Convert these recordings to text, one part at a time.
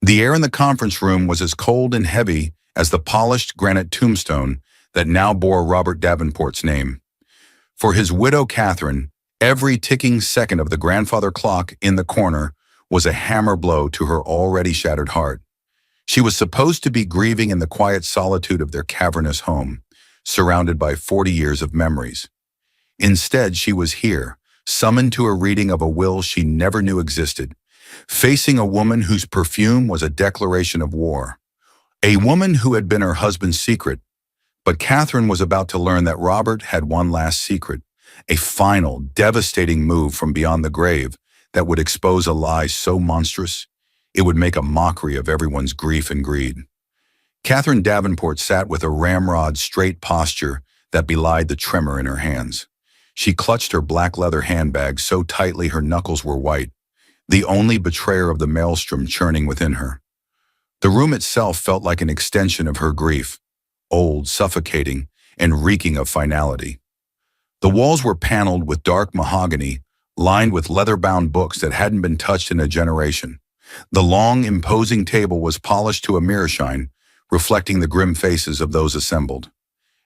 The air in the conference room was as cold and heavy as the polished granite tombstone that now bore Robert Davenport's name. For his widow Catherine, every ticking second of the grandfather clock in the corner was a hammer blow to her already shattered heart. She was supposed to be grieving in the quiet solitude of their cavernous home, surrounded by 40 years of memories. Instead, she was here, summoned to a reading of a will she never knew existed, facing a woman whose perfume was a declaration of war. A woman who had been her husband's secret, but Catherine was about to learn that Robert had one last secret, a final, devastating move from beyond the grave that would expose a lie so monstrous, it would make a mockery of everyone's grief and greed. Catherine Davenport sat with a ramrod straight posture that belied the tremor in her hands. She clutched her black leather handbag so tightly her knuckles were white, the only betrayer of the maelstrom churning within her. The room itself felt like an extension of her grief, old, suffocating, and reeking of finality. The walls were paneled with dark mahogany, lined with leather-bound books that hadn't been touched in a generation. The long, imposing table was polished to a mirror shine, reflecting the grim faces of those assembled.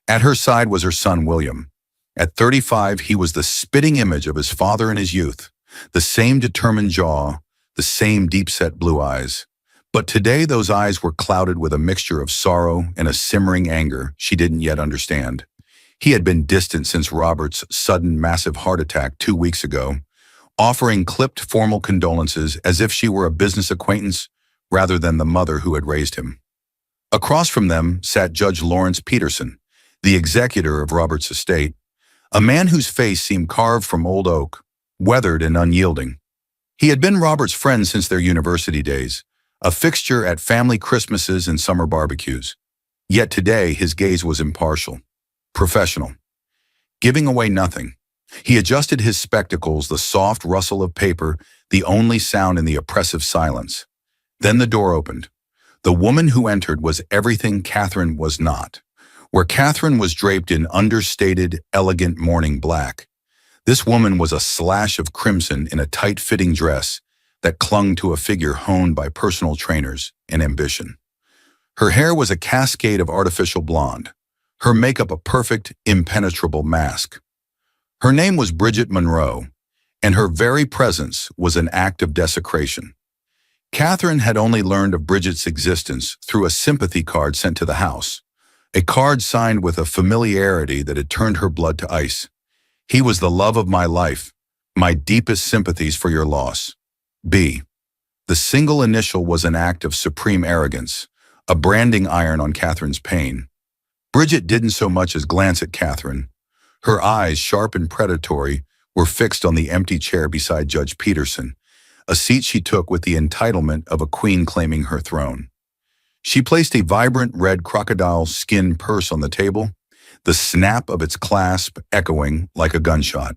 At her side was her son, William. At 35, he was the spitting image of his father in his youth, the same determined jaw, the same deep-set blue eyes. But today those eyes were clouded with a mixture of sorrow and a simmering anger she didn't yet understand. He had been distant since Robert's sudden, massive heart attack 2 weeks ago, offering clipped formal condolences as if she were a business acquaintance rather than the mother who had raised him. Across from them sat Judge Lawrence Peterson, the executor of Robert's estate, a man whose face seemed carved from old oak, weathered and unyielding. He had been Robert's friend since their university days, a fixture at family Christmases and summer barbecues. Yet today his gaze was impartial, professional, giving away nothing. He adjusted his spectacles, the soft rustle of paper, the only sound in the oppressive silence. Then the door opened. The woman who entered was everything Catherine was not. Where Catherine was draped in understated, elegant mourning black, this woman was a slash of crimson in a tight-fitting dress that clung to a figure honed by personal trainers and ambition. Her hair was a cascade of artificial blonde, her makeup a perfect, impenetrable mask. Her name was Bridget Monroe, and her very presence was an act of desecration. Catherine had only learned of Bridget's existence through a sympathy card sent to the house, a card signed with a familiarity that had turned her blood to ice. He was the love of my life, my deepest sympathies for your loss. B. The single initial was an act of supreme arrogance, a branding iron on Catherine's pain. Bridget didn't so much as glance at Catherine. Her eyes, sharp and predatory, were fixed on the empty chair beside Judge Peterson, a seat she took with the entitlement of a queen claiming her throne. She placed a vibrant red crocodile skin purse on the table, the snap of its clasp echoing like a gunshot.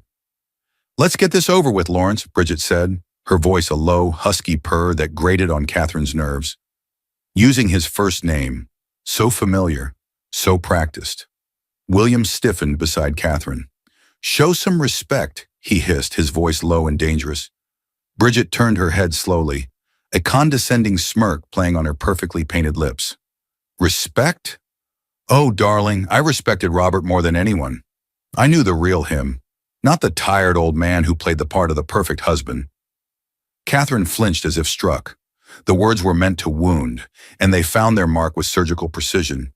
"Let's get this over with, Lawrence," Bridget said, her voice a low, husky purr that grated on Catherine's nerves. Using his first name, so familiar, so practiced. William stiffened beside Catherine. "Show some respect," he hissed, his voice low and dangerous. Bridget turned her head slowly, a condescending smirk playing on her perfectly painted lips. "Respect? Oh, darling, I respected Robert more than anyone. I knew the real him, not the tired old man who played the part of the perfect husband." Catherine flinched as if struck. The words were meant to wound, and they found their mark with surgical precision.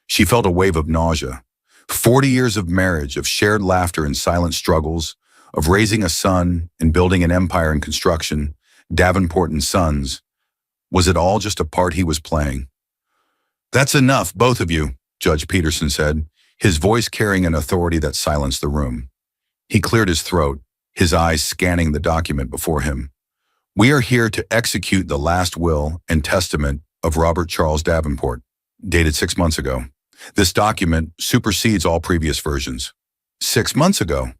She felt a wave of nausea. 40 years of marriage, of shared laughter and silent struggles, of raising a son and building an empire in construction, Davenport and Sons. Was it all just a part he was playing? "That's enough, both of you," Judge Peterson said, his voice carrying an authority that silenced the room. He cleared his throat, his eyes scanning the document before him. "We are here to execute the last will and testament of Robert Charles Davenport, dated 6 months ago. This document supersedes all previous versions." 6 months ago?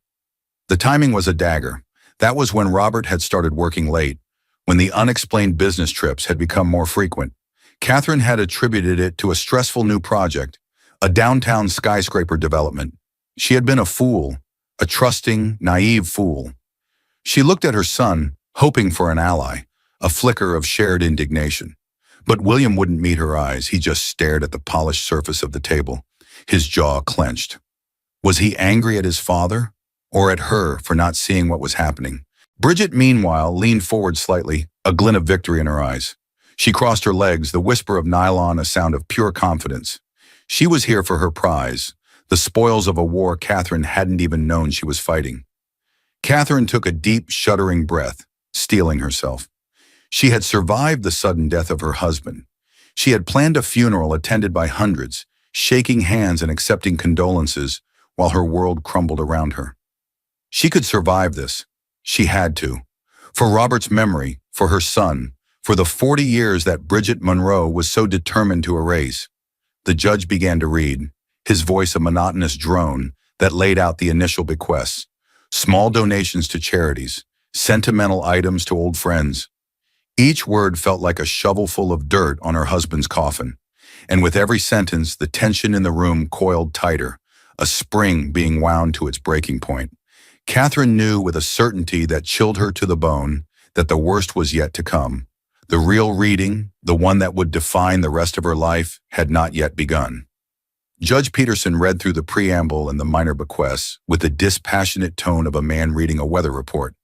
The timing was a dagger. That was when Robert had started working late, when the unexplained business trips had become more frequent. Catherine had attributed it to a stressful new project, a downtown skyscraper development. She had been a fool, a trusting, naive fool. She looked at her son, hoping for an ally, a flicker of shared indignation. But William wouldn't meet her eyes. He just stared at the polished surface of the table, his jaw clenched. Was he angry at his father, or at her for not seeing what was happening? Bridget, meanwhile, leaned forward slightly, a glint of victory in her eyes. She crossed her legs, the whisper of nylon a sound of pure confidence. She was here for her prize, the spoils of a war Catherine hadn't even known she was fighting. Catherine took a deep, shuddering breath, steeling herself. She had survived the sudden death of her husband. She had planned a funeral attended by hundreds, shaking hands and accepting condolences while her world crumbled around her. She could survive this. She had to. For Robert's memory, for her son, for the 40 years that Bridget Monroe was so determined to erase. The judge began to read, his voice a monotonous drone that laid out the initial bequests. Small donations to charities, sentimental items to old friends. Each word felt like a shovelful of dirt on her husband's coffin. And with every sentence, the tension in the room coiled tighter, a spring being wound to its breaking point. Catherine knew with a certainty that chilled her to the bone that the worst was yet to come. The real reading, the one that would define the rest of her life, had not yet begun. Judge Peterson read through the preamble and the minor bequests with the dispassionate tone of a man reading a weather report.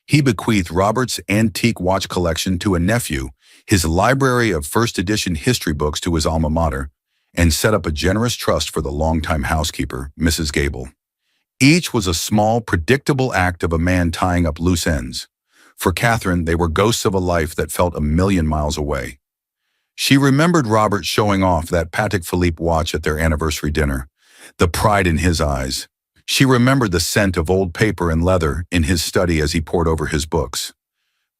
He bequeathed Robert's antique watch collection to a nephew, his library of first edition history books to his alma mater, and set up a generous trust for the longtime housekeeper, Mrs. Gable. Each was a small, predictable act of a man tying up loose ends. For Catherine, they were ghosts of a life that felt a million miles away. She remembered Robert showing off that Patek Philippe watch at their anniversary dinner, the pride in his eyes. She remembered the scent of old paper and leather in his study as he pored over his books.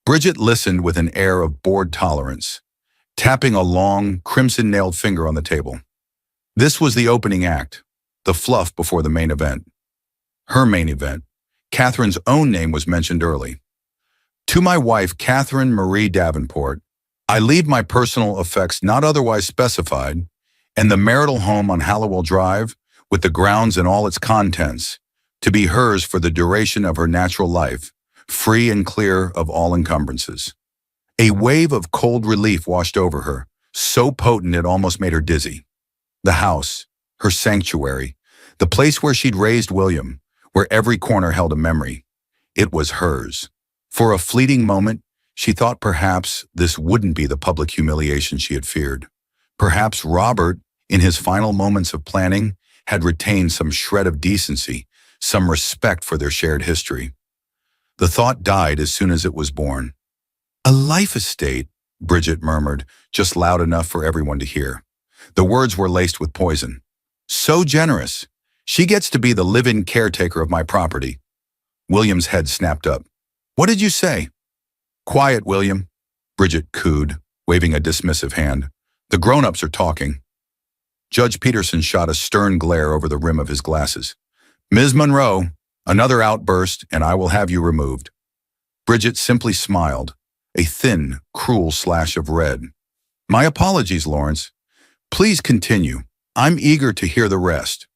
Bridget listened with an air of bored tolerance, tapping a long, crimson-nailed finger on the table. This was the opening act, the fluff before the main event. Her main event. Catherine's own name was mentioned early. To my wife, Catherine Marie Davenport, I leave my personal effects not otherwise specified, and the marital home on Hallowell Drive, with the grounds and all its contents, to be hers for the duration of her natural life, free and clear of all encumbrances. A wave of cold relief washed over her, so potent it almost made her dizzy. The house, her sanctuary, the place where she'd raised William, where every corner held a memory. It was hers. For a fleeting moment, she thought perhaps this wouldn't be the public humiliation she had feared. Perhaps Robert, in his final moments of planning, had retained some shred of decency, some respect for their shared history. The thought died as soon as it was born. A life estate, Bridget murmured, just loud enough for everyone to hear. The words were laced with poison. So generous. She gets to be the live-in caretaker of my property. William's head snapped up. What did you say? Quiet, William, Bridget cooed, waving a dismissive hand. The grown-ups are talking. Judge Peterson shot a stern glare over the rim of his glasses. Ms. Monroe, another outburst, and I will have you removed. Bridget simply smiled, a thin, cruel slash of red. My apologies, Lawrence. Please continue. I'm eager to hear the rest.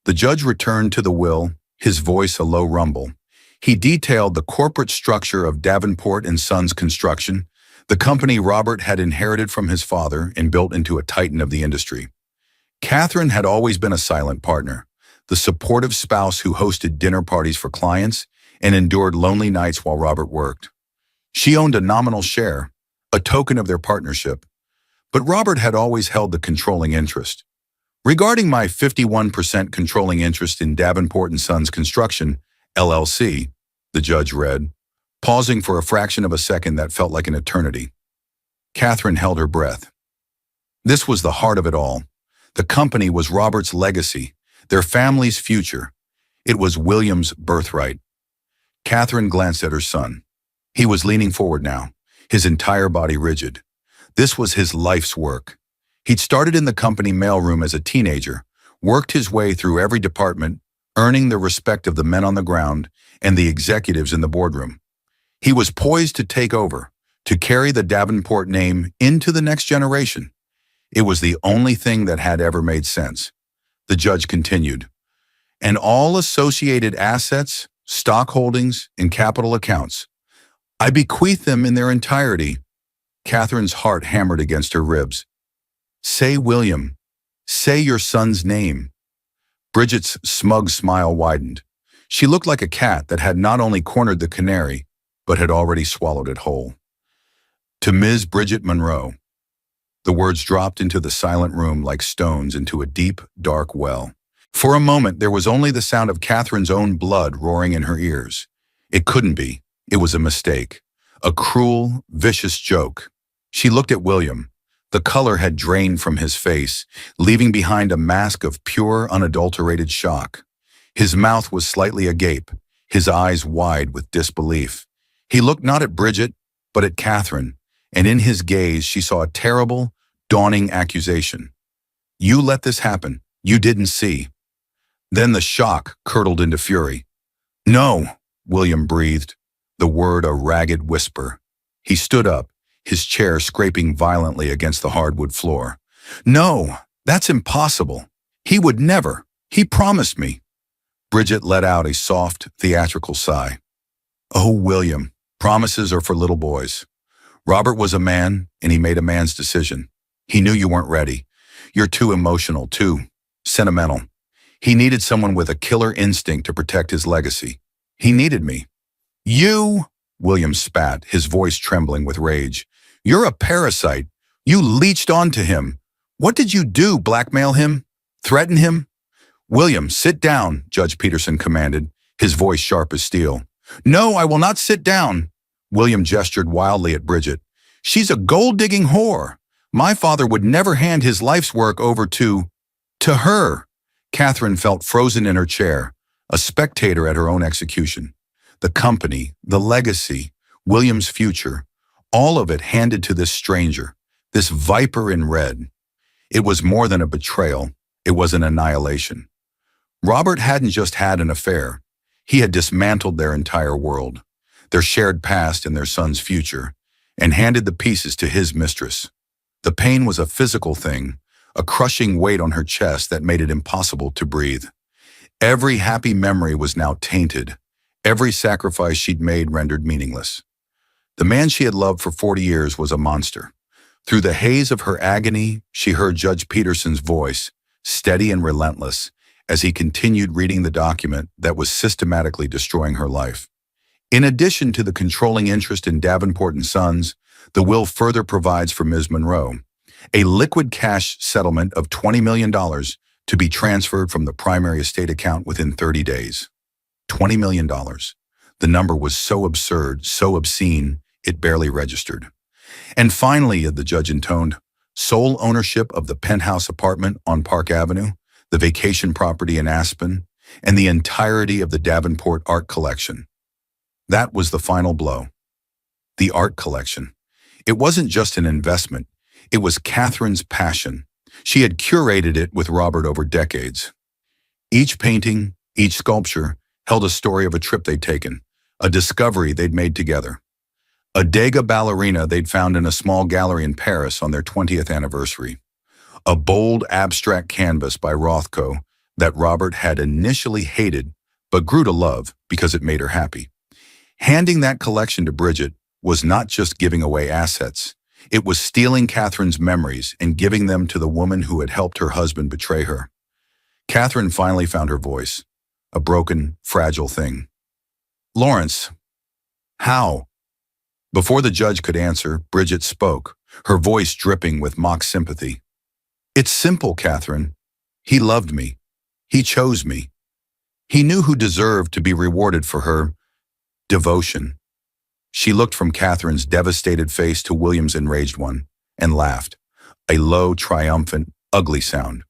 The judge returned to the will, his voice a low rumble. He detailed the corporate structure of Davenport and Sons Construction, the company Robert had inherited from his father and built into a titan of the industry. Catherine had always been a silent partner, the supportive spouse who hosted dinner parties for clients and endured lonely nights while Robert worked. She owned a nominal share, a token of their partnership, but Robert had always held the controlling interest. Regarding my 51% controlling interest in Davenport and Sons Construction, LLC, the judge read, pausing for a fraction of a second that felt like an eternity. Catherine held her breath. This was the heart of it all. The company was Robert's legacy, their family's future. It was William's birthright. Catherine glanced at her son. He was leaning forward now, his entire body rigid. This was his life's work. He'd started in the company mailroom as a teenager, worked his way through every department, earning the respect of the men on the ground and the executives in the boardroom. He was poised to take over, to carry the Davenport name into the next generation. It was the only thing that had ever made sense. The judge continued, and all associated assets, stock holdings, and capital accounts. I bequeath them in their entirety. Catherine's heart hammered against her ribs. Say William. Say your son's name. Bridget's smug smile widened. She looked like a cat that had not only cornered the canary, but had already swallowed it whole. To Ms. Bridget Monroe. The words dropped into the silent room like stones into a deep, dark well. For a moment, there was only the sound of Catherine's own blood roaring in her ears. It couldn't be. It was a mistake. A cruel, vicious joke. She looked at William. The color had drained from his face, leaving behind a mask of pure, unadulterated shock. His mouth was slightly agape, his eyes wide with disbelief. He looked not at Bridget, but at Catherine, and in his gaze she saw a terrible, dawning accusation. You let this happen. You didn't see. Then the shock curdled into fury. No, William breathed, the word a ragged whisper. He stood up, his chair scraping violently against the hardwood floor. No, that's impossible. He would never. He promised me. Bridget let out a soft, theatrical sigh. Oh, William, promises are for little boys. Robert was a man, and he made a man's decision. He knew you weren't ready. You're too emotional, too sentimental. He needed someone with a killer instinct to protect his legacy. He needed me. You, William spat, his voice trembling with rage. You're a parasite. You leeched onto him. What did you do, blackmail him? Threaten him? William, sit down, Judge Peterson commanded, his voice sharp as steel. No, I will not sit down. William gestured wildly at Bridget. She's a gold-digging whore. My father would never hand his life's work over to her. Catherine felt frozen in her chair, a spectator at her own execution. The company, the legacy, William's future, all of it handed to this stranger, this viper in red. It was more than a betrayal. It was an annihilation. Robert hadn't just had an affair. He had dismantled their entire world, their shared past and their son's future, and handed the pieces to his mistress. The pain was a physical thing, a crushing weight on her chest that made it impossible to breathe. Every happy memory was now tainted. Every sacrifice she'd made rendered meaningless. The man she had loved for 40 years was a monster. Through the haze of her agony, she heard Judge Peterson's voice, steady and relentless, as he continued reading the document that was systematically destroying her life. In addition to the controlling interest in Davenport and Sons, the will further provides for Ms. Monroe a liquid cash settlement of $20 million to be transferred from the primary estate account within 30 days. $20 million. The number was so absurd, so obscene, it barely registered. And finally, the judge intoned, sole ownership of the penthouse apartment on Park Avenue, the vacation property in Aspen, and the entirety of the Davenport art collection. That was the final blow. The art collection. It wasn't just an investment. It was Catherine's passion. She had curated it with Robert over decades. Each painting, each sculpture, held a story of a trip they'd taken, a discovery they'd made together. A Degas ballerina they'd found in a small gallery in Paris on their 20th anniversary. A bold, abstract canvas by Rothko that Robert had initially hated but grew to love because it made her happy. Handing that collection to Bridget was not just giving away assets. It was stealing Catherine's memories and giving them to the woman who had helped her husband betray her. Catherine finally found her voice, a broken, fragile thing. Lawrence, how? Before the judge could answer, Bridget spoke, her voice dripping with mock sympathy. It's simple, Catherine. He loved me. He chose me. He knew who deserved to be rewarded for her devotion. She looked from Catherine's devastated face to William's enraged one and laughed, a low, triumphant, ugly sound.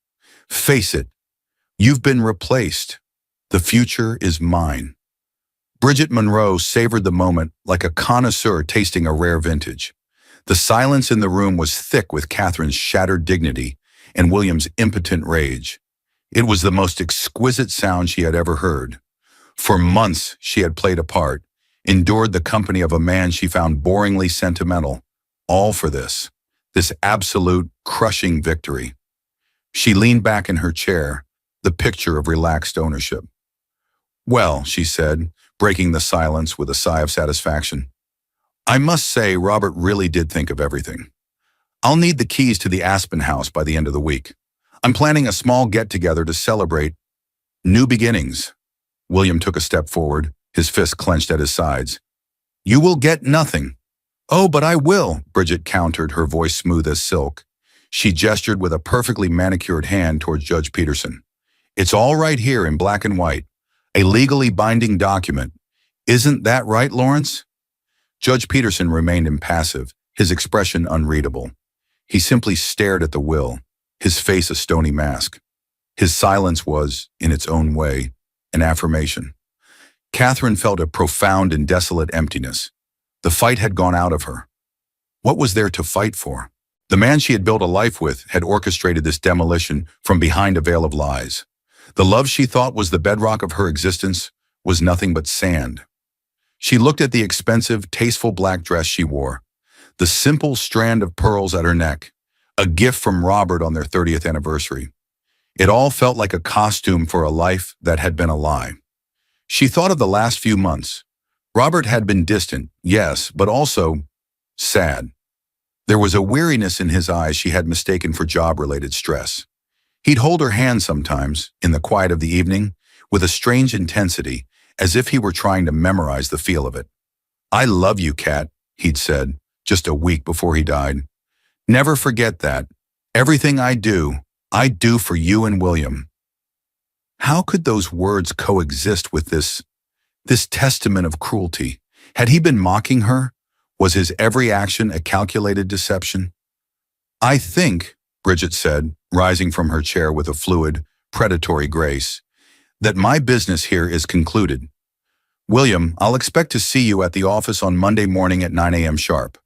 Face it, you've been replaced. The future is mine. Bridget Monroe savored the moment like a connoisseur tasting a rare vintage. The silence in the room was thick with Catherine's shattered dignity and William's impotent rage. It was the most exquisite sound she had ever heard. For months she had played a part, endured the company of a man she found boringly sentimental, all for this absolute, crushing victory. She leaned back in her chair, the picture of relaxed ownership. Well, she said, breaking the silence with a sigh of satisfaction, I must say, Robert really did think of everything. I'll need the keys to the Aspen house by the end of the week. I'm planning a small get-together to celebrate new beginnings. William took a step forward, his fist clenched at his sides. You will get nothing. Oh, but I will, Bridget countered, her voice smooth as silk. She gestured with a perfectly manicured hand towards Judge Peterson. It's all right here in black and white. A legally binding document. Isn't that right, Lawrence? Judge Peterson remained impassive, his expression unreadable. He simply stared at the will, his face a stony mask. His silence was, in its own way, an affirmation. Catherine felt a profound and desolate emptiness. The fight had gone out of her. What was there to fight for? The man she had built a life with had orchestrated this demolition from behind a veil of lies. The love she thought was the bedrock of her existence was nothing but sand. She looked at the expensive, tasteful black dress she wore, the simple strand of pearls at her neck, a gift from Robert on their 30th anniversary. It all felt like a costume for a life that had been a lie. She thought of the last few months. Robert had been distant, yes, but also sad. There was a weariness in his eyes she had mistaken for job-related stress. He'd hold her hand sometimes, in the quiet of the evening, with a strange intensity, as if he were trying to memorize the feel of it. I love you, Kat, he'd said, just a week before he died. Never forget that. Everything I do for you and William. How could those words coexist with this testament of cruelty? Had he been mocking her? Was his every action a calculated deception? I think, Bridget said, rising from her chair with a fluid, predatory grace, that my business here is concluded. William, I'll expect to see you at the office on Monday morning at 9 a.m. sharp.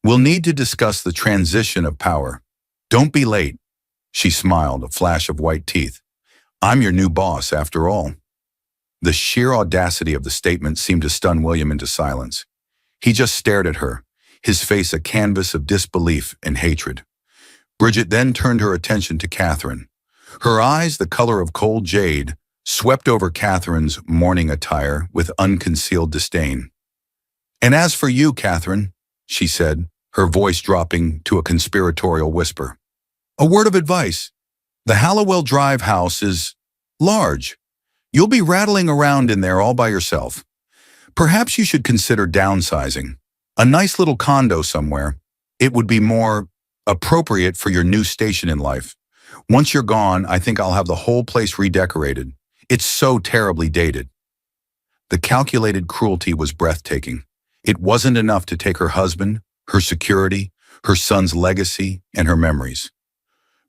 We'll need to discuss the transition of power. Don't be late. She smiled, a flash of white teeth. I'm your new boss, after all. The sheer audacity of the statement seemed to stun William into silence. He just stared at her, his face a canvas of disbelief and hatred. Bridget then turned her attention to Catherine. Her eyes, the color of cold jade, swept over Catherine's mourning attire with unconcealed disdain. And as for you, Catherine, she said, her voice dropping to a conspiratorial whisper, a word of advice. The Hallowell Drive house is large. You'll be rattling around in there all by yourself. Perhaps you should consider downsizing. A nice little condo somewhere. It would be more appropriate for your new station in life. Once you're gone, I think I'll have the whole place redecorated. It's so terribly dated. The calculated cruelty was breathtaking. It wasn't enough to take her husband, her security, her son's legacy, and her memories.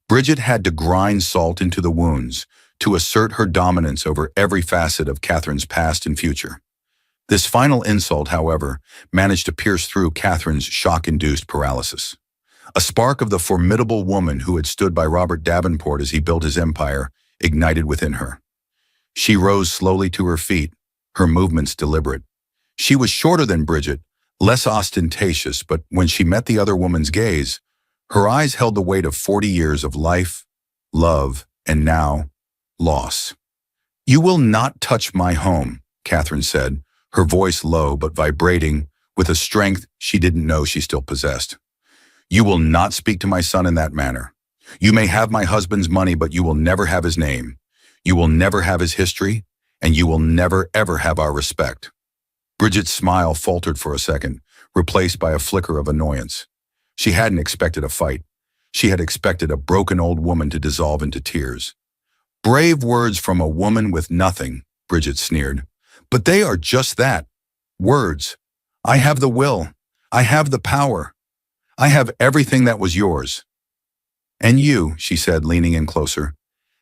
Bridget had to grind salt into the wounds to assert her dominance over every facet of Catherine's past and future. This final insult, however, managed to pierce through Catherine's shock-induced paralysis. A spark of the formidable woman who had stood by Robert Davenport as he built his empire ignited within her. She rose slowly to her feet, her movements deliberate. She was shorter than Bridget, less ostentatious, but when she met the other woman's gaze, her eyes held the weight of 40 years of life, love, and now, loss. You will not touch my home, Catherine said, her voice low but vibrating with a strength she didn't know she still possessed. You will not speak to my son in that manner. You may have my husband's money, but you will never have his name. You will never have his history, and you will never ever have our respect. Bridget's smile faltered for a second, replaced by a flicker of annoyance. She hadn't expected a fight. She had expected a broken old woman to dissolve into tears. Brave words from a woman with nothing, Bridget sneered. But they are just that. Words. I have the will. I have the power. I have everything that was yours. And you, she said, leaning in closer,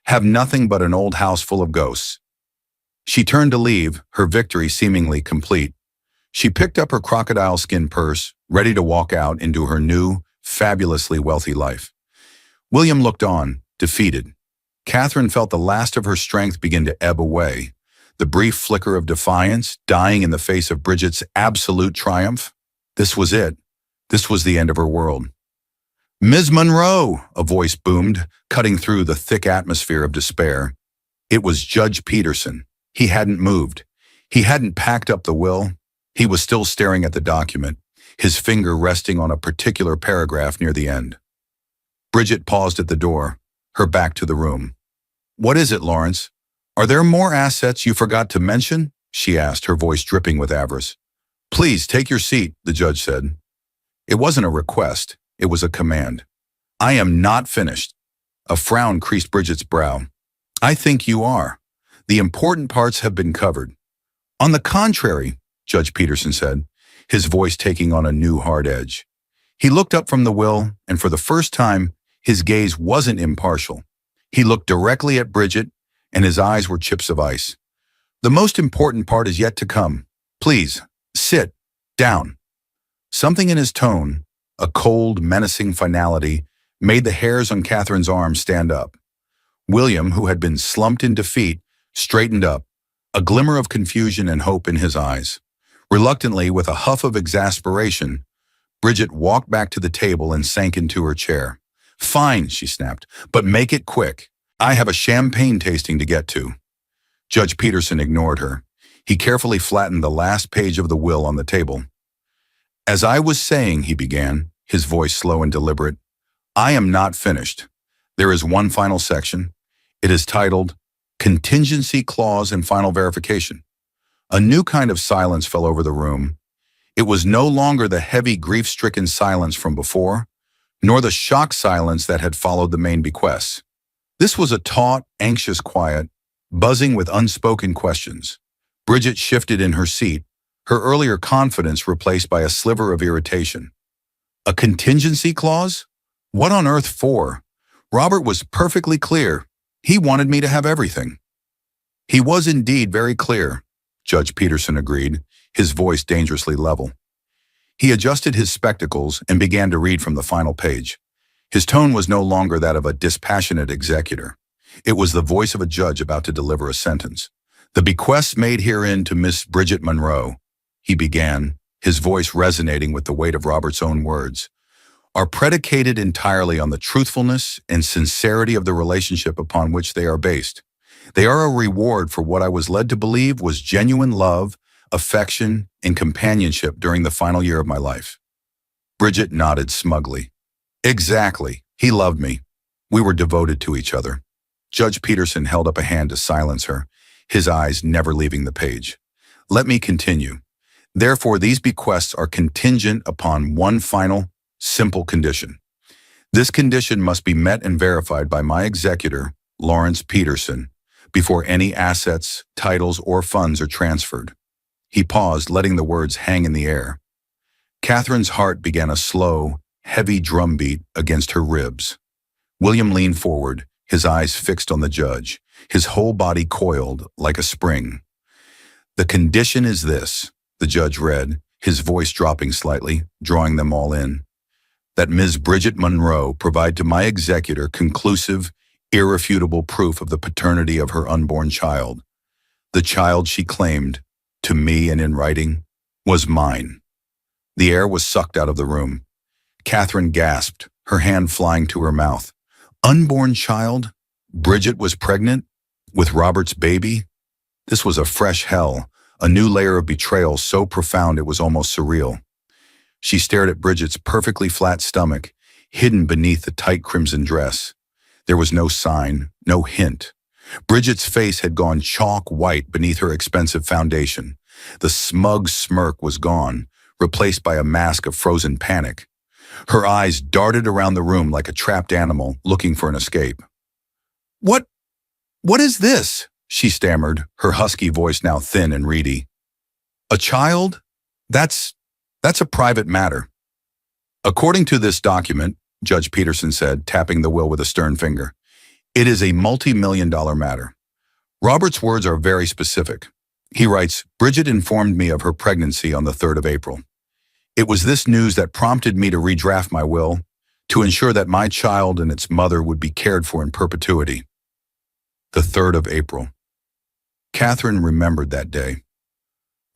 have nothing but an old house full of ghosts. She turned to leave, her victory seemingly complete. She picked up her crocodile skin purse, ready to walk out into her new, fabulously wealthy life. William looked on, defeated. Catherine felt the last of her strength begin to ebb away. The brief flicker of defiance, dying in the face of Bridget's absolute triumph. This was it. This was the end of her world. Ms. Monroe, a voice boomed, cutting through the thick atmosphere of despair. It was Judge Peterson. He hadn't moved. He hadn't packed up the will. He was still staring at the document, his finger resting on a particular paragraph near the end. Bridget paused at the door, her back to the room. "What is it, Lawrence? Are there more assets you forgot to mention?" she asked, her voice dripping with avarice. "Please take your seat," the judge said. It wasn't a request, it was a command. "I am not finished." A frown creased Bridget's brow. "I think you are. The important parts have been covered." "On the contrary," Judge Peterson said, his voice taking on a new hard edge. He looked up from the will, and for the first time, his gaze wasn't impartial. He looked directly at Bridget, and his eyes were chips of ice. "The most important part is yet to come. Please, sit down." Something in his tone, a cold, menacing finality, made the hairs on Catherine's arms stand up. William, who had been slumped in defeat, straightened up, a glimmer of confusion and hope in his eyes. Reluctantly, with a huff of exasperation, Bridget walked back to the table and sank into her chair. "Fine," she snapped, "but make it quick. I have a champagne tasting to get to." Judge Peterson ignored her. He carefully flattened the last page of the will on the table. "As I was saying," he began, his voice slow and deliberate, "I am not finished. There is one final section. It is titled Contingency Clause and Final Verification." A new kind of silence fell over the room. It was no longer the heavy, grief-stricken silence from before, nor the shocked silence that had followed the main bequests. This was a taut, anxious quiet, buzzing with unspoken questions. Bridget shifted in her seat, her earlier confidence replaced by a sliver of irritation. A contingency clause? What on earth for? Robert was perfectly clear. He wanted me to have everything. He was indeed very clear, Judge Peterson agreed, his voice dangerously level. He adjusted his spectacles and began to read from the final page. His tone was no longer that of a dispassionate executor. It was the voice of a judge about to deliver a sentence. "The bequests made herein to Miss Bridget Monroe," he began, his voice resonating with the weight of Robert's own words, "are predicated entirely on the truthfulness and sincerity of the relationship upon which they are based. They are a reward for what I was led to believe was genuine love, affection, and companionship during the final year of my life." Bridget nodded smugly. "Exactly. He loved me. We were devoted to each other." Judge Peterson held up a hand to silence her, his eyes never leaving the page. "Let me continue. Therefore, these bequests are contingent upon one final, simple condition. This condition must be met and verified by my executor, Lawrence Peterson, before any assets, titles, or funds are transferred." He paused, letting the words hang in the air. Catherine's heart began a slow, heavy drumbeat against her ribs. William leaned forward, his eyes fixed on the judge, his whole body coiled like a spring. "The condition is this," the judge read, his voice dropping slightly, drawing them all in, "that Ms. Bridget Monroe provide to my executor conclusive, irrefutable proof of the paternity of her unborn child. The child she claimed, to me and in writing, was mine." The air was sucked out of the room. Catherine gasped, her hand flying to her mouth. Unborn child? Bridget was pregnant? With Robert's baby? This was a fresh hell, a new layer of betrayal so profound it was almost surreal. She stared at Bridget's perfectly flat stomach, hidden beneath the tight crimson dress. There was no sign, no hint. Bridget's face had gone chalk white beneath her expensive foundation. The smug smirk was gone, replaced by a mask of frozen panic. Her eyes darted around the room like a trapped animal looking for an escape. What is this?" she stammered, her husky voice now thin and reedy. "A child? That's a private matter." "According to this document," Judge Peterson said, tapping the will with a stern finger, "it is a multi-million-dollar matter. Robert's words are very specific. He writes, Bridget informed me of her pregnancy on the 3rd of April. It was this news that prompted me to redraft my will to ensure that my child and its mother would be cared for in perpetuity. The 3rd of April. Catherine remembered that day.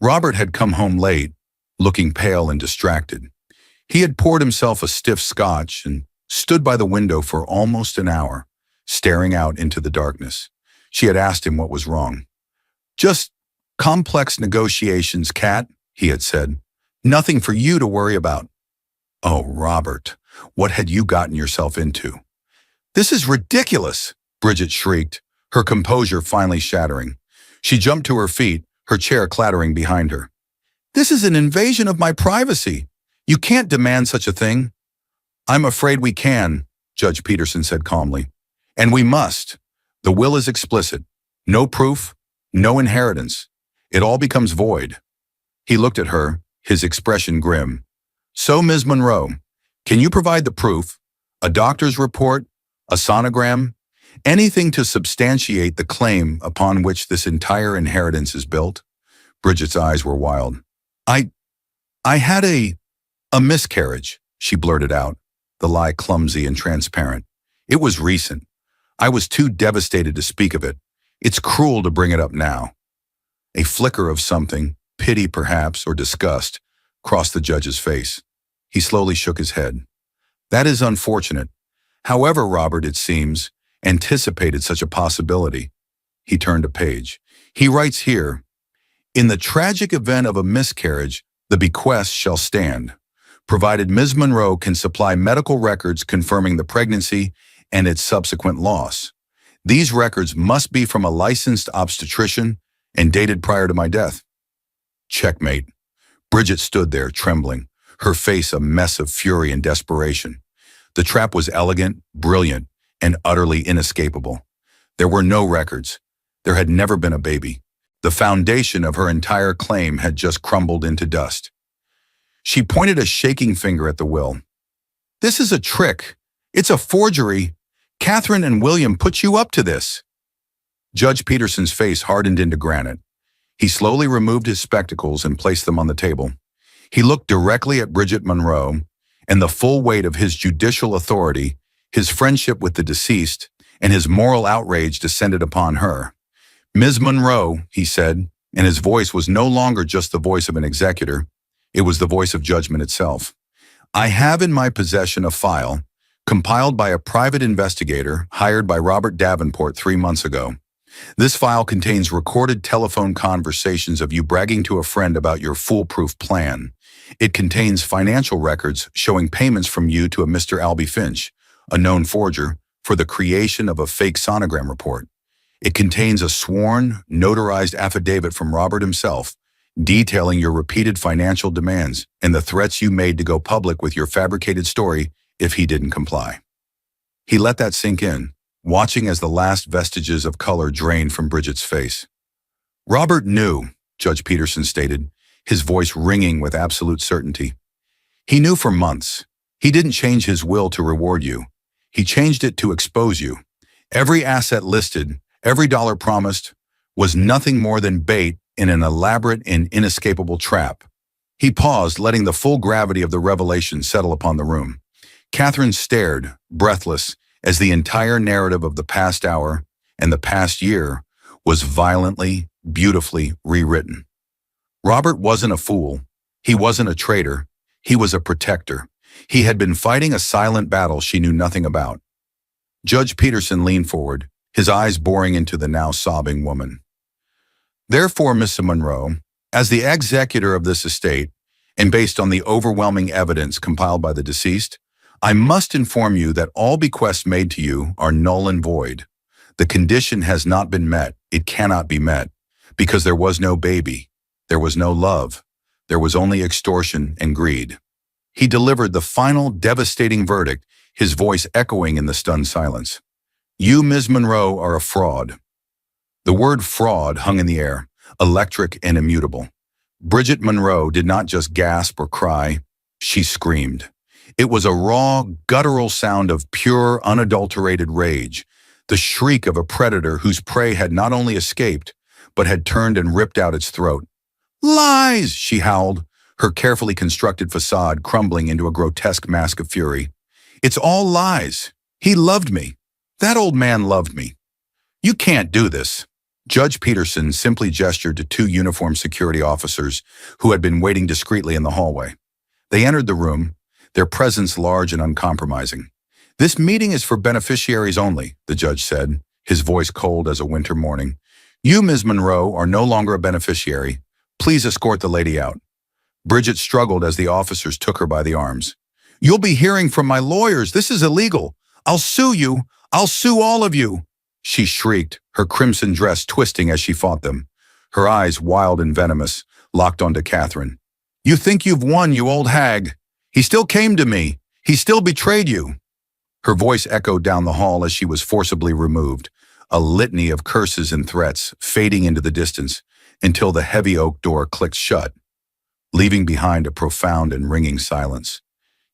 Robert had come home late, looking pale and distracted. He had poured himself a stiff scotch and stood by the window for almost an hour, staring out into the darkness. She had asked him what was wrong. "Just complex negotiations, Cat," he had said. Nothing for you to worry about. Oh, Robert, what had you gotten yourself into? This is ridiculous, Bridget shrieked, her composure finally shattering. She jumped to her feet, her chair clattering behind her. This is an invasion of my privacy. You can't demand such a thing. I'm afraid we can, Judge Peterson said calmly. And we must. The will is explicit. No proof, no inheritance. It all becomes void. He looked at her, his expression grim. So, Ms. Monroe, can you provide the proof? A doctor's report? A sonogram? Anything to substantiate the claim upon which this entire inheritance is built? Bridget's eyes were wild. I had a miscarriage, she blurted out, the lie clumsy and transparent. It was recent. I was too devastated to speak of it. It's cruel to bring it up now. A flicker of something, pity perhaps, or disgust, crossed the judge's face. He slowly shook his head. That is unfortunate. However, Robert, it seems, anticipated such a possibility. He turned a page. He writes here, in the tragic event of a miscarriage, the bequest shall stand, provided Ms. Monroe can supply medical records confirming the pregnancy and its subsequent loss. These records must be from a licensed obstetrician and dated prior to my death. Checkmate. Bridget stood there, trembling, her face a mess of fury and desperation. The trap was elegant, brilliant, and utterly inescapable. There were no records. There had never been a baby. The foundation of her entire claim had just crumbled into dust. She pointed a shaking finger at the will. This is a trick. It's a forgery. Catherine and William put you up to this. Judge Peterson's face hardened into granite. He slowly removed his spectacles and placed them on the table. He looked directly at Bridget Monroe, and the full weight of his judicial authority, his friendship with the deceased, and his moral outrage descended upon her. Ms. Monroe, he said, and his voice was no longer just the voice of an executor. It was the voice of judgment itself. I have in my possession a file compiled by a private investigator hired by Robert Davenport 3 months ago. This file contains recorded telephone conversations of you bragging to a friend about your foolproof plan. It contains financial records showing payments from you to a Mr. Albie Finch, a known forger, for the creation of a fake sonogram report. It contains a sworn, notarized affidavit from Robert himself, detailing your repeated financial demands and the threats you made to go public with your fabricated story if he didn't comply. He let that sink in, watching as the last vestiges of color drained from Bridget's face. Robert knew, Judge Peterson stated, his voice ringing with absolute certainty. He knew for months. He didn't change his will to reward you. He changed it to expose you. Every asset listed, every dollar promised, was nothing more than bait in an elaborate and inescapable trap. He paused, letting the full gravity of the revelation settle upon the room. Catherine stared, breathless, as the entire narrative of the past hour and the past year was violently, beautifully rewritten. Robert wasn't a fool. He wasn't a traitor. He was a protector. He had been fighting a silent battle she knew nothing about. Judge Peterson leaned forward, his eyes boring into the now sobbing woman. Therefore, Miss Monroe, as the executor of this estate, and based on the overwhelming evidence compiled by the deceased, I must inform you that all bequests made to you are null and void. The condition has not been met. It cannot be met, because there was no baby. There was no love. There was only extortion and greed. He delivered the final devastating verdict, his voice echoing in the stunned silence. You, Ms. Monroe, are a fraud. The word fraud hung in the air, electric and immutable. Bridget Monroe did not just gasp or cry, she screamed. It was a raw, guttural sound of pure, unadulterated rage, the shriek of a predator whose prey had not only escaped, but had turned and ripped out its throat. Lies, she howled, her carefully constructed facade crumbling into a grotesque mask of fury. It's all lies. He loved me. That old man loved me. You can't do this. Judge Peterson simply gestured to 2 uniformed security officers who had been waiting discreetly in the hallway. They entered the room, their presence large and uncompromising. This meeting is for beneficiaries only, the judge said, his voice cold as a winter morning. You, Ms. Monroe, are no longer a beneficiary. Please escort the lady out. Bridget struggled as the officers took her by the arms. "You'll be hearing from my lawyers. This is illegal. I'll sue you. I'll sue all of you," she shrieked, her crimson dress twisting as she fought them. Her eyes, wild and venomous, locked onto Catherine. "You think you've won, you old hag. He still came to me. He still betrayed you." Her voice echoed down the hall as she was forcibly removed, a litany of curses and threats fading into the distance until the heavy oak door clicked shut, leaving behind a profound and ringing silence.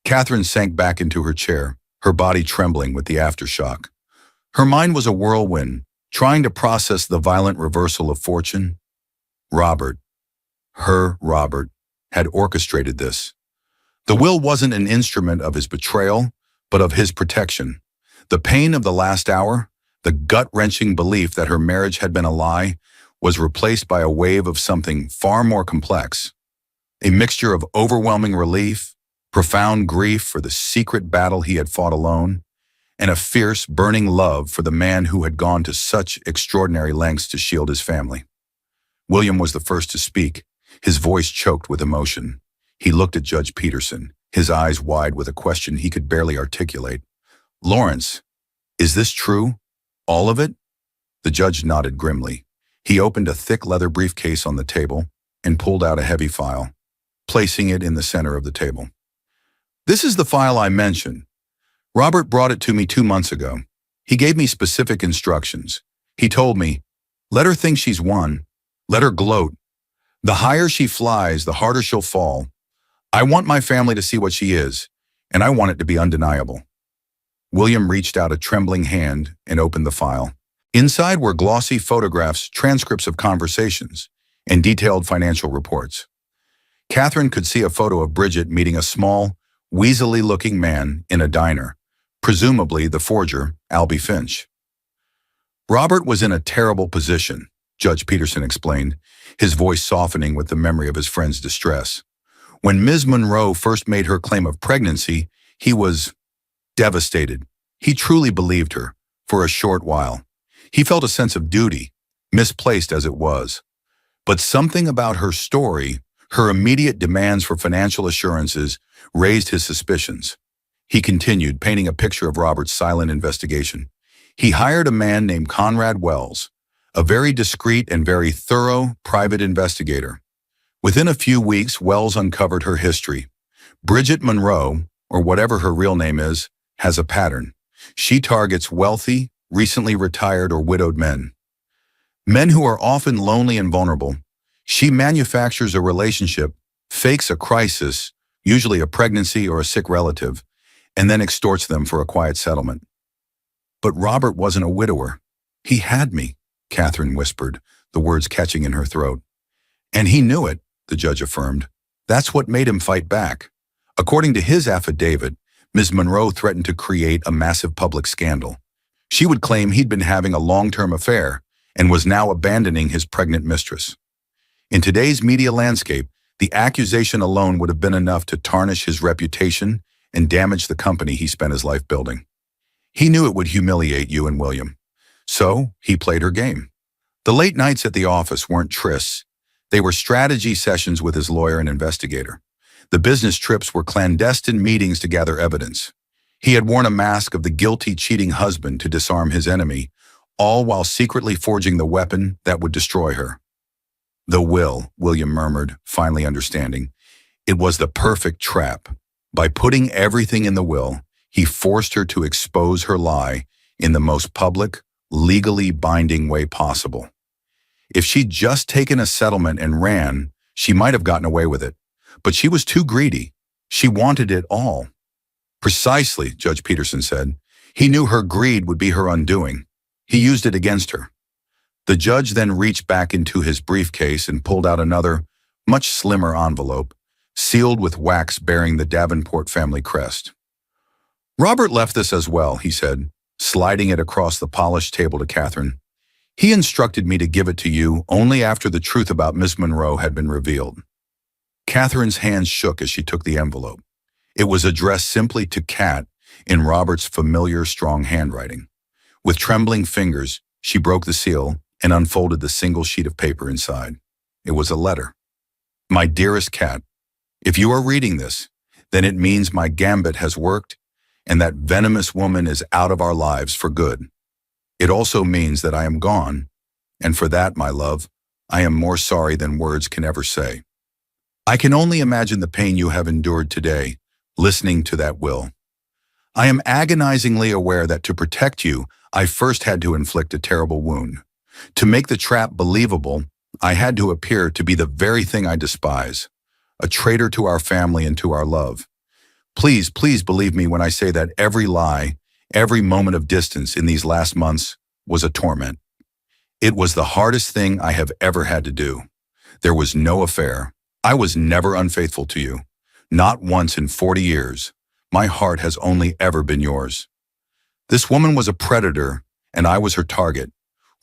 Catherine sank back into her chair, her body trembling with the aftershock. Her mind was a whirlwind, trying to process the violent reversal of fortune. Robert, her Robert, had orchestrated this. The will wasn't an instrument of his betrayal, but of his protection. The pain of the last hour, the gut-wrenching belief that her marriage had been a lie, was replaced by a wave of something far more complex. A mixture of overwhelming relief, profound grief for the secret battle he had fought alone, and a fierce, burning love for the man who had gone to such extraordinary lengths to shield his family. William was the first to speak, his voice choked with emotion. He looked at Judge Peterson, his eyes wide with a question he could barely articulate. "Lawrence, is this true? All of it?" The judge nodded grimly. He opened a thick leather briefcase on the table and pulled out a heavy file, placing it in the center of the table. "This is the file I mentioned. Robert brought it to me 2 months ago. He gave me specific instructions. He told me, let her think she's won. Let her gloat. The higher she flies, the harder she'll fall. I want my family to see what she is, and I want it to be undeniable." William reached out a trembling hand and opened the file. Inside were glossy photographs, transcripts of conversations, and detailed financial reports. Catherine could see a photo of Bridget meeting a small, weaselly-looking man in a diner, presumably the forger, Albie Finch. "Robert was in a terrible position," Judge Peterson explained, his voice softening with the memory of his friend's distress. "When Ms. Monroe first made her claim of pregnancy, he was devastated. He truly believed her, for a short while. He felt a sense of duty, misplaced as it was. But something about her story, her immediate demands for financial assurances, raised his suspicions." He continued, painting a picture of Robert's silent investigation. "He hired a man named Conrad Wells, a very discreet and very thorough private investigator. Within a few weeks, Wells uncovered her history. Bridget Monroe, or whatever her real name is, has a pattern. She targets wealthy, recently retired or widowed men. Men who are often lonely and vulnerable. She manufactures a relationship, fakes a crisis, usually a pregnancy or a sick relative, and then extorts them for a quiet settlement." "But Robert wasn't a widower. He had me," Catherine whispered, the words catching in her throat. "And he knew it," the judge affirmed. "That's what made him fight back. According to his affidavit, Ms. Monroe threatened to create a massive public scandal. She would claim he'd been having a long-term affair and was now abandoning his pregnant mistress. In today's media landscape, the accusation alone would have been enough to tarnish his reputation and damage the company he spent his life building. He knew it would humiliate you and William. So he played her game. The late nights at the office weren't trysts. They were strategy sessions with his lawyer and investigator. The business trips were clandestine meetings to gather evidence. He had worn a mask of the guilty, cheating husband to disarm his enemy, all while secretly forging the weapon that would destroy her. "The will," William murmured, finally understanding. It was the perfect trap. By putting everything in the will, he forced her to expose her lie in the most public, legally binding way possible. If she'd just taken a settlement and ran, she might have gotten away with it. But she was too greedy. She wanted it all. "Precisely," Judge Peterson said. He knew her greed would be her undoing. He used it against her. The judge then reached back into his briefcase and pulled out another, much slimmer envelope, sealed with wax bearing the Davenport family crest. "Robert left this as well," he said, sliding it across the polished table to Catherine. "He instructed me to give it to you only after the truth about Miss Monroe had been revealed." Catherine's hands shook as she took the envelope. It was addressed simply to Kat in Robert's familiar, strong handwriting. With trembling fingers, she broke the seal and unfolded the single sheet of paper inside. It was a letter. "My dearest Kat, If you are reading this, then it means my gambit has worked and that venomous woman is out of our lives for good. It also means that I am gone, and for that, my love, I am more sorry than words can ever say. I can only imagine the pain you have endured today, listening to that will. I am agonizingly aware that to protect you, I first had to inflict a terrible wound. To make the trap believable, I had to appear to be the very thing I despise, a traitor to our family and to our love. Please, please believe me when I say that every lie, every moment of distance in these last months was a torment. It was the hardest thing I have ever had to do. There was no affair. I was never unfaithful to you. Not once in 40 years. My heart has only ever been yours. This woman was a predator, and I was her target.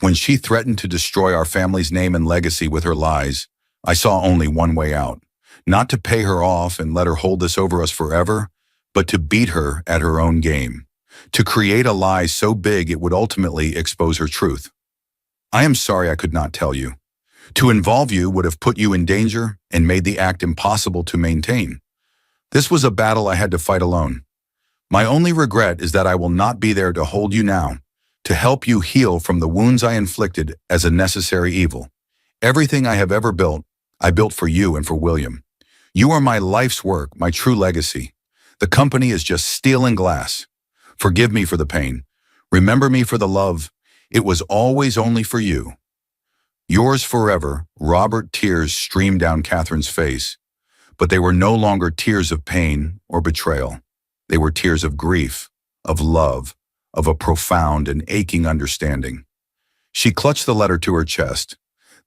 When she threatened to destroy our family's name and legacy with her lies, I saw only one way out. Not to pay her off and let her hold this over us forever, but to beat her at her own game. To create a lie so big it would ultimately expose her truth. I am sorry I could not tell you. To involve you would have put you in danger and made the act impossible to maintain. This was a battle I had to fight alone. My only regret is that I will not be there to hold you now, to help you heal from the wounds I inflicted as a necessary evil. Everything I have ever built, I built for you and for William. You are my life's work, my true legacy. The company is just steel and glass. Forgive me for the pain. Remember me for the love. It was always only for you. Yours forever, Robert. Tears streamed down Catherine's face, but they were no longer tears of pain or betrayal. They were tears of grief, of love, of a profound and aching understanding. She clutched the letter to her chest,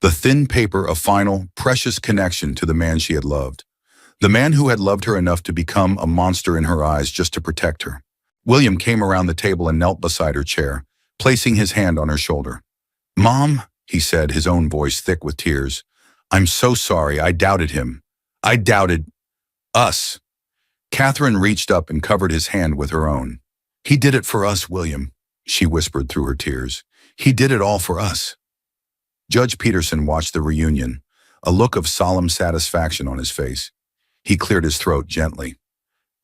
the thin paper a final, precious connection to the man she had loved. The man who had loved her enough to become a monster in her eyes just to protect her. William came around the table and knelt beside her chair, placing his hand on her shoulder. "Mom," he said, his own voice thick with tears, "I'm so sorry. I doubted him. I doubted us." Catherine reached up and covered his hand with her own. "He did it for us, William," she whispered through her tears. "He did it all for us." Judge Peterson watched the reunion, a look of solemn satisfaction on his face. He cleared his throat gently.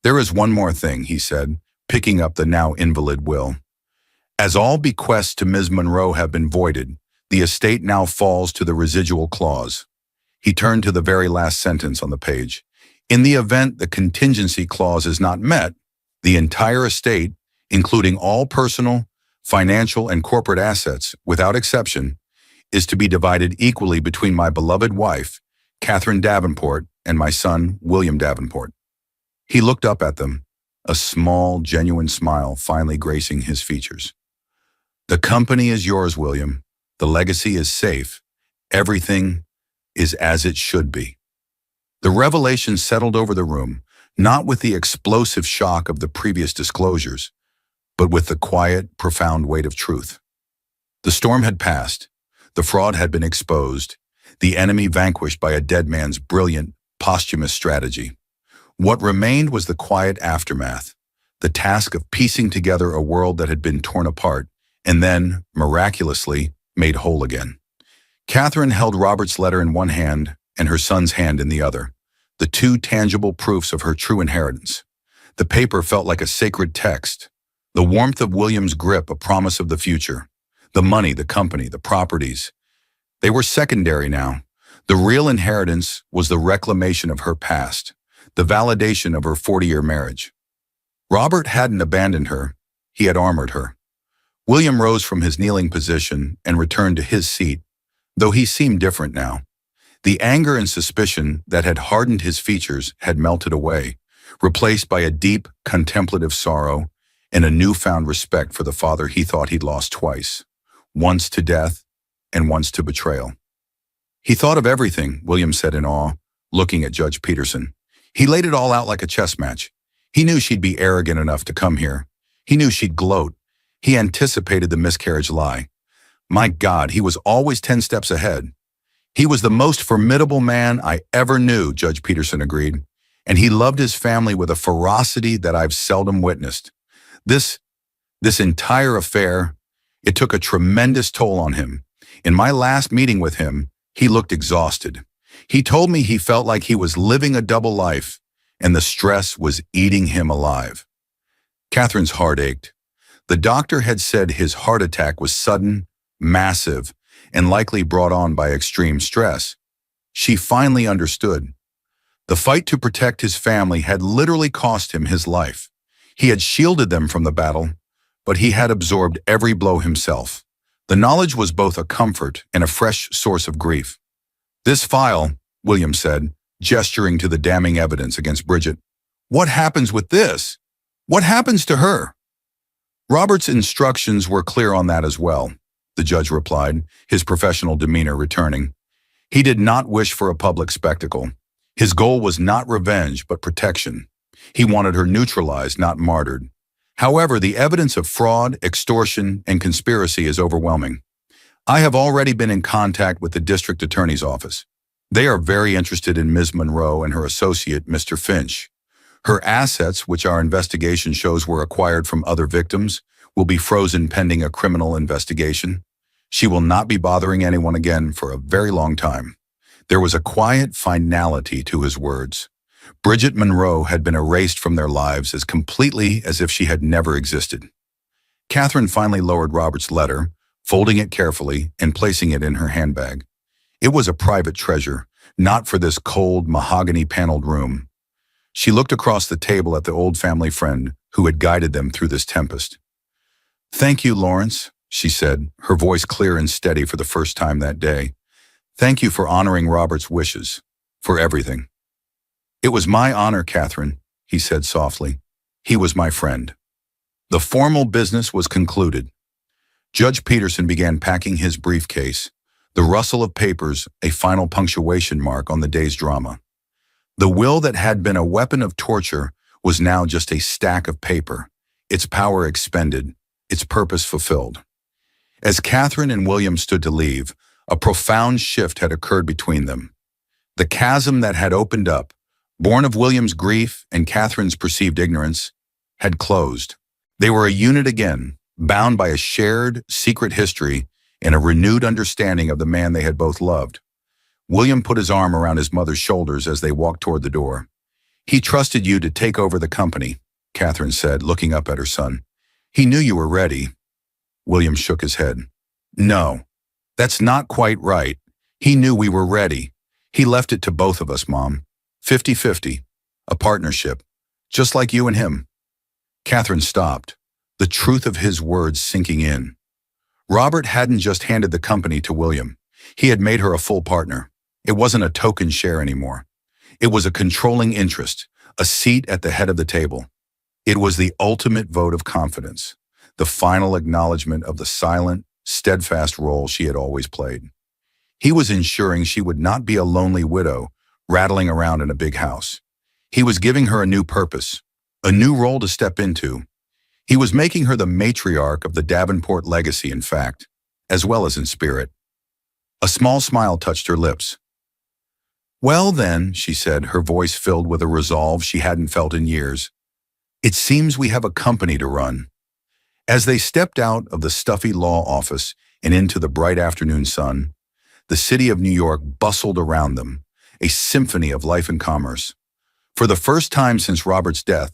"There is one more thing," he said, picking up the now invalid will. "As all bequests to Ms. Monroe have been voided, the estate now falls to the residual clause." He turned to the very last sentence on the page. "In the event the contingency clause is not met, the entire estate, including all personal, financial, and corporate assets, without exception, is to be divided equally between my beloved wife, Catherine Davenport, and my son, William Davenport." He looked up at them, a small, genuine smile finally gracing his features. "The company is yours, William. The legacy is safe. Everything is as it should be." The revelation settled over the room, not with the explosive shock of the previous disclosures, but with the quiet, profound weight of truth. The storm had passed. The fraud had been exposed, the enemy vanquished by a dead man's brilliant, posthumous strategy. What remained was the quiet aftermath, the task of piecing together a world that had been torn apart and then, miraculously, made whole again. Catherine held Robert's letter in one hand and her son's hand in the other, the two tangible proofs of her true inheritance. The paper felt like a sacred text, the warmth of William's grip a promise of the future. The money, the company, the properties, they were secondary now. The real inheritance was the reclamation of her past, the validation of her 40-year marriage. Robert hadn't abandoned her, he had armored her. William rose from his kneeling position and returned to his seat, though he seemed different now. The anger and suspicion that had hardened his features had melted away, replaced by a deep, contemplative sorrow and a newfound respect for the father he thought he'd lost twice, once to death and once to betrayal. "He thought of everything," William said in awe, looking at Judge Peterson. "He laid it all out like a chess match. He knew she'd be arrogant enough to come here. He knew she'd gloat. He anticipated the miscarriage lie. My God, he was always 10 steps ahead. He was the most formidable man I ever knew," Judge Peterson agreed, "and he loved his family with a ferocity that I've seldom witnessed. This entire affair, it took a tremendous toll on him. In my last meeting with him, he looked exhausted. He told me he felt like he was living a double life, and the stress was eating him alive. Catherine's heart ached. The doctor had said his heart attack was sudden, massive, and likely brought on by extreme stress. She finally understood. The fight to protect his family had literally cost him his life. He had shielded them from the battle, but he had absorbed every blow himself. The knowledge was both a comfort and a fresh source of grief. "This file," William said, gesturing to the damning evidence against Bridget. "What happens with this? What happens to her?" Robert's instructions were clear on that as well, the judge replied, his professional demeanor returning. He did not wish for a public spectacle. His goal was not revenge, but protection. He wanted her neutralized, not martyred. However, the evidence of fraud, extortion, and conspiracy is overwhelming. I have already been in contact with the district attorney's office. They are very interested in Ms. Monroe and her associate, Mr. Finch. Her assets, which our investigation shows were acquired from other victims, will be frozen pending a criminal investigation. She will not be bothering anyone again for a very long time. There was a quiet finality to his words. Bridget Monroe had been erased from their lives as completely as if she had never existed. Catherine finally lowered Robert's letter, folding it carefully and placing it in her handbag. It was a private treasure, not for this cold, mahogany-paneled room. She looked across the table at the old family friend who had guided them through this tempest. "Thank you, Lawrence," she said, her voice clear and steady for the first time that day. "Thank you for honoring Robert's wishes, for everything." "It was my honor, Catherine," he said softly. "He was my friend." The formal business was concluded. Judge Peterson began packing his briefcase, the rustle of papers a final punctuation mark on the day's drama. The will that had been a weapon of torture was now just a stack of paper, its power expended, its purpose fulfilled. As Catherine and William stood to leave, a profound shift had occurred between them. The chasm that had opened up, born of William's grief and Catherine's perceived ignorance, had closed. They were a unit again, bound by a shared, secret history and a renewed understanding of the man they had both loved. William put his arm around his mother's shoulders as they walked toward the door. "He trusted you to take over the company," Catherine said, looking up at her son. "He knew you were ready." William shook his head. "No, that's not quite right. He knew we were ready. He left it to both of us, Mom. 50-50, a partnership, just like you and him." Catherine stopped, the truth of his words sinking in. Robert hadn't just handed the company to William. He had made her a full partner. It wasn't a token share anymore. It was a controlling interest, a seat at the head of the table. It was the ultimate vote of confidence, the final acknowledgement of the silent, steadfast role she had always played. He was ensuring she would not be a lonely widow rattling around in a big house. He was giving her a new purpose, a new role to step into. He was making her the matriarch of the Davenport legacy in fact, as well as in spirit. A small smile touched her lips. "Well then," she said, her voice filled with a resolve she hadn't felt in years, "it seems we have a company to run." As they stepped out of the stuffy law office and into the bright afternoon sun, the city of New York bustled around them, a symphony of life and commerce. For the first time since Robert's death,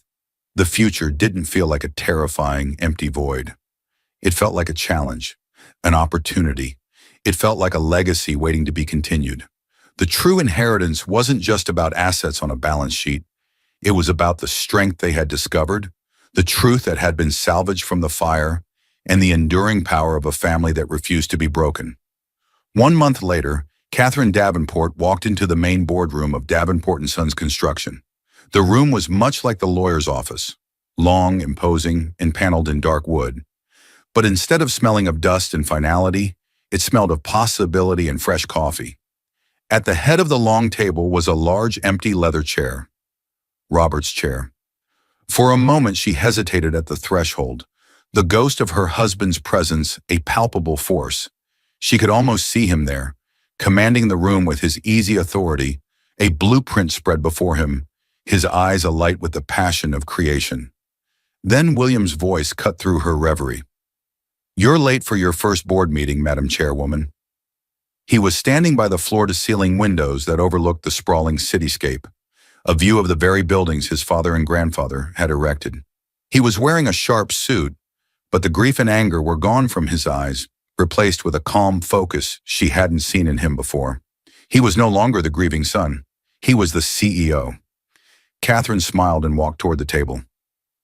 the future didn't feel like a terrifying, empty void. It felt like a challenge, an opportunity. It felt like a legacy waiting to be continued. The true inheritance wasn't just about assets on a balance sheet. It was about the strength they had discovered, the truth that had been salvaged from the fire, and the enduring power of a family that refused to be broken. 1 month later, Catherine Davenport walked into the main boardroom of Davenport & Sons Construction. The room was much like the lawyer's office, long, imposing, and paneled in dark wood. But instead of smelling of dust and finality, it smelled of possibility and fresh coffee. At the head of the long table was a large empty leather chair. Robert's chair. For a moment she hesitated at the threshold, the ghost of her husband's presence a palpable force. She could almost see him there, commanding the room with his easy authority, a blueprint spread before him, his eyes alight with the passion of creation. Then William's voice cut through her reverie. "You're late for your first board meeting, Madam Chairwoman." He was standing by the floor-to-ceiling windows that overlooked the sprawling cityscape, a view of the very buildings his father and grandfather had erected. He was wearing a sharp suit, but the grief and anger were gone from his eyes, replaced with a calm focus she hadn't seen in him before. He was no longer the grieving son. He was the CEO. Catherine smiled and walked toward the table.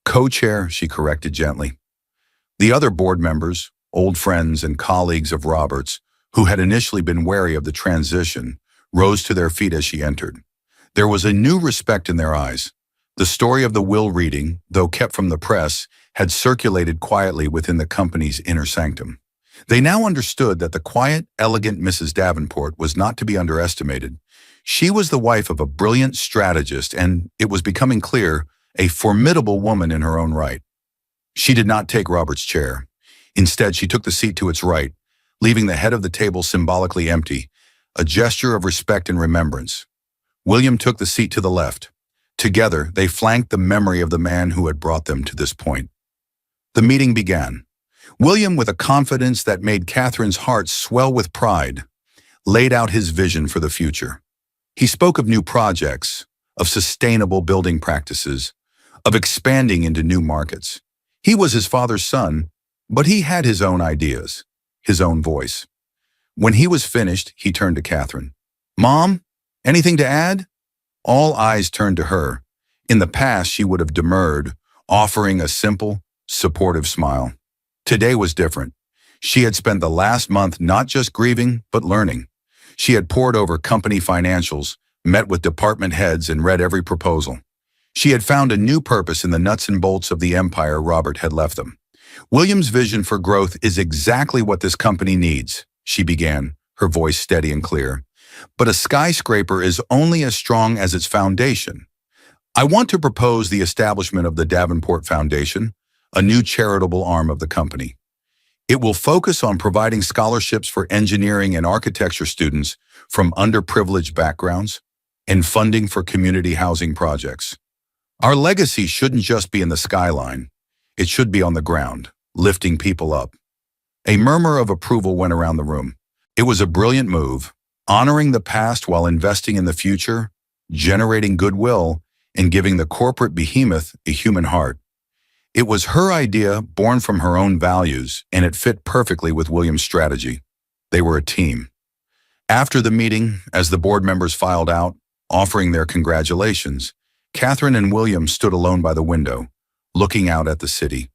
Co-chair, she corrected gently. The other board members, old friends and colleagues of Robert's, who had initially been wary of the transition, rose to their feet as she entered. There was a new respect in their eyes. The story of the will reading, though kept from the press, had circulated quietly within the company's inner sanctum. They now understood that the quiet, elegant Mrs. Davenport was not to be underestimated. She was the wife of a brilliant strategist and, it was becoming clear, a formidable woman in her own right. She did not take Robert's chair. Instead, she took the seat to its right, leaving the head of the table symbolically empty, a gesture of respect and remembrance. William took the seat to the left. Together, they flanked the memory of the man who had brought them to this point. The meeting began. William, with a confidence that made Catherine's heart swell with pride, laid out his vision for the future. He spoke of new projects, of sustainable building practices, of expanding into new markets. He was his father's son, but he had his own ideas, his own voice. When he was finished, he turned to Catherine. "Mom, anything to add?" All eyes turned to her. In the past, she would have demurred, offering a simple, supportive smile. Today was different. She had spent the last month not just grieving, but learning. She had pored over company financials, met with department heads, and read every proposal. She had found a new purpose in the nuts and bolts of the empire Robert had left them. "William's vision for growth is exactly what this company needs," she began, her voice steady and clear. "But a skyscraper is only as strong as its foundation. I want to propose the establishment of the Davenport Foundation, a new charitable arm of the company. It will focus on providing scholarships for engineering and architecture students from underprivileged backgrounds and funding for community housing projects. Our legacy shouldn't just be in the skyline. It should be on the ground, lifting people up." A murmur of approval went around the room. It was a brilliant move, honoring the past while investing in the future, generating goodwill, and giving the corporate behemoth a human heart. It was her idea, born from her own values, and it fit perfectly with William's strategy. They were a team. After the meeting, as the board members filed out, offering their congratulations, Catherine and William stood alone by the window, looking out at the city.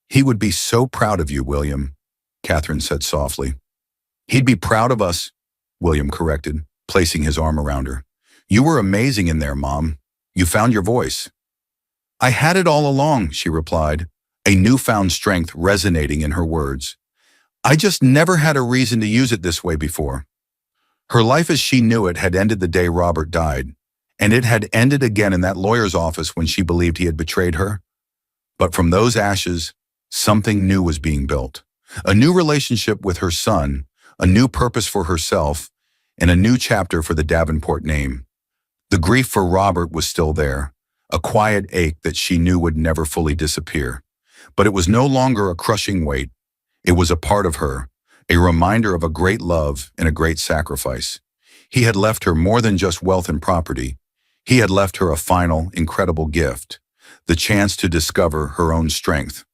"He would be so proud of you, William," Catherine said softly. "He'd be proud of us," William corrected, placing his arm around her. "You were amazing in there, Mom. You found your voice." "I had it all along," she replied, a newfound strength resonating in her words. "I just never had a reason to use it this way before." Her life as she knew it had ended the day Robert died, and it had ended again in that lawyer's office when she believed he had betrayed her. But from those ashes, something new was being built. A new relationship with her son, a new purpose for herself, and a new chapter for the Davenport name. The grief for Robert was still there, a quiet ache that she knew would never fully disappear. But it was no longer a crushing weight. It was a part of her, a reminder of a great love and a great sacrifice. He had left her more than just wealth and property. He had left her a final, incredible gift, the chance to discover her own strength.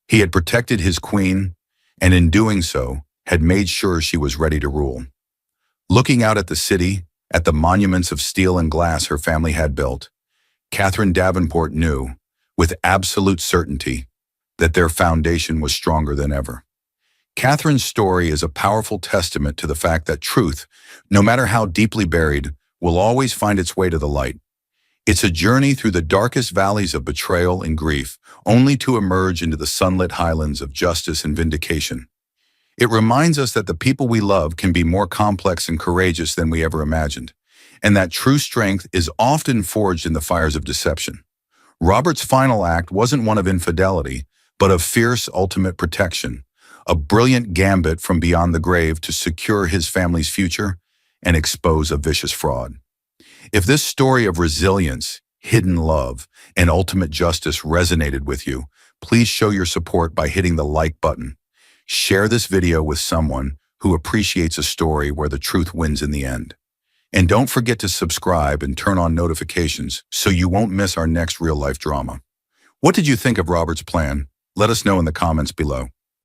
He had protected his queen, and in doing so, had made sure she was ready to rule. Looking out at the city, at the monuments of steel and glass her family had built, Catherine Davenport knew, with absolute certainty, that their foundation was stronger than ever. Catherine's story is a powerful testament to the fact that truth, no matter how deeply buried, will always find its way to the light. It's a journey through the darkest valleys of betrayal and grief, only to emerge into the sunlit highlands of justice and vindication. It reminds us that the people we love can be more complex and courageous than we ever imagined, and that true strength is often forged in the fires of deception. Robert's final act wasn't one of infidelity, but of fierce ultimate protection, a brilliant gambit from beyond the grave to secure his family's future and expose a vicious fraud. If this story of resilience, hidden love, and ultimate justice resonated with you, please show your support by hitting the like button. Share this video with someone who appreciates a story where the truth wins in the end. And don't forget to subscribe and turn on notifications so you won't miss our next real-life drama. What did you think of Robert's plan? Let us know in the comments below.